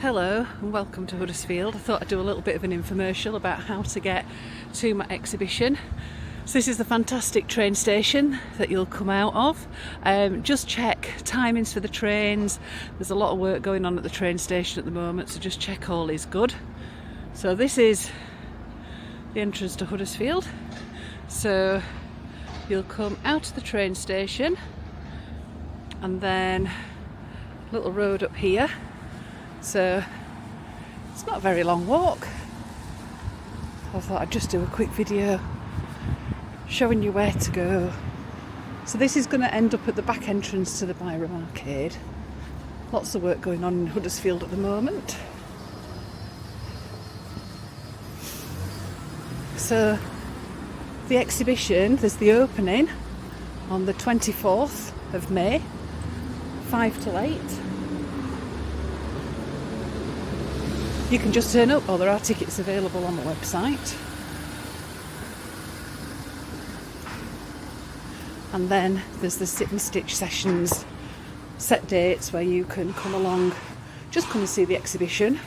Hello and welcome to Huddersfield. I thought I'd do a little bit of an infomercial about how to get to my exhibition. So this is the fantastic train station that you'll come out of. Just check timings for the trains. There's a lot of work going on at the train station at the moment, so just check all is good. So this is the entrance to Huddersfield. So you'll come out of the train station and then a little road up here. So it's not a very long walk. I thought I'd just do a quick video showing you where to go. So this is going to end up at the back entrance to the Byram Arcade. Lots of work going on in Huddersfield at the moment. So the exhibition, there's the opening on the 24th of May, 5 till 8. You can just turn up, or there are tickets available on the website. And then there's the sit and stitch sessions, set dates where you can come along, just come and see the exhibition,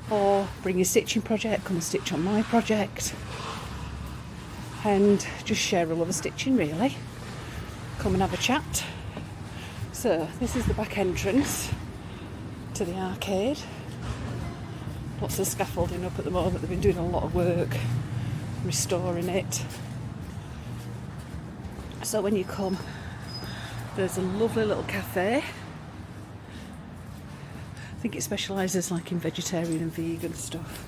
or bring your stitching project, come and stitch on my project, and just share a love of stitching really. Come and have a chat. So this is the back entrance to the arcade. Lots of scaffolding up at the moment. They've been doing a lot of work restoring it. So when you come, there's a lovely little cafe. I think it specialises like in vegetarian and vegan stuff.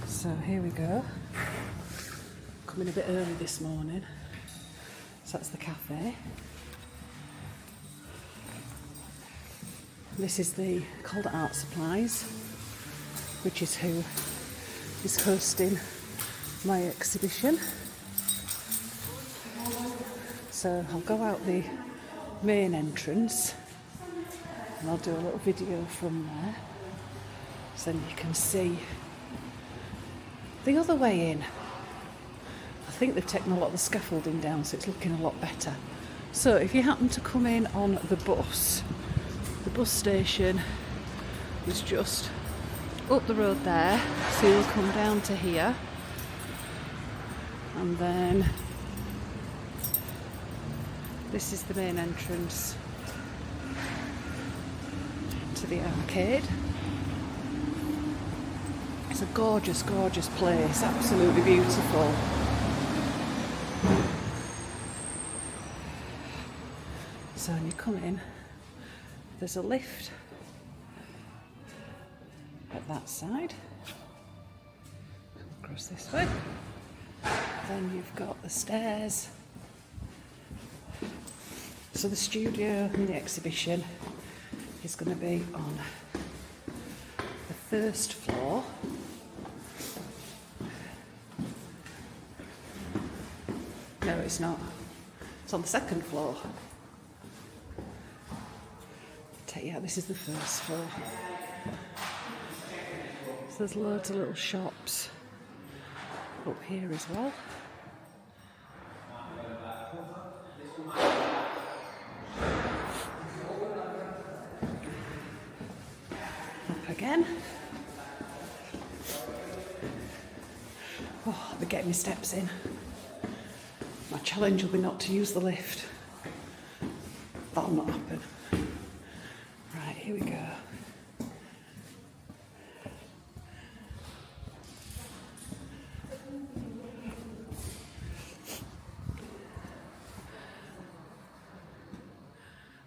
So here we go. Coming a bit early this morning. So that's the cafe. This is the Calder Art Supplies, which is who is hosting my exhibition. So I'll go out the main entrance and I'll do a little video from there, so then you can see the other way in. I think they've taken a lot of the scaffolding down, so it's looking a lot better. So if you happen to come in on the bus station is just up the road there, so you'll come down to here, and then this is the main entrance to the arcade. It's a gorgeous, gorgeous place, absolutely beautiful. So when you come in, there's a lift at that side, across this way. Then you've got the stairs. So the studio and the exhibition is going to be on the first floor. No, it's not. It's on the second floor. Yeah, this is the first floor. So there's loads of little shops up here as well. Up again. Oh, I'll be getting my steps in. My challenge will be not to use the lift. That'll not happen. Right, here we go.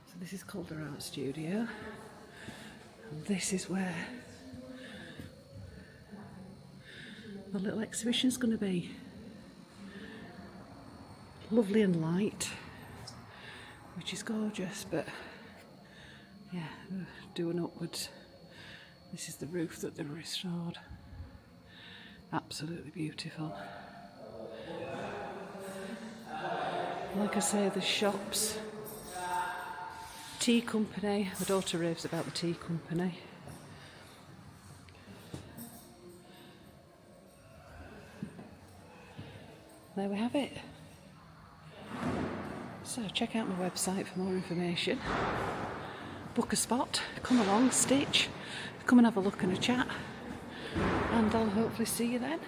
So this is Calder Art Studio, and this is where the little exhibition's going to be. Lovely and light, which is gorgeous, but yeah, doing upwards. This is the roof that they've restored. Absolutely beautiful. Like I say, the shops, tea company. My daughter raves about the tea company. There we have it. So check out my website for more information. Book a spot, come along, stitch, come and have a look and a chat, and I'll hopefully see you then.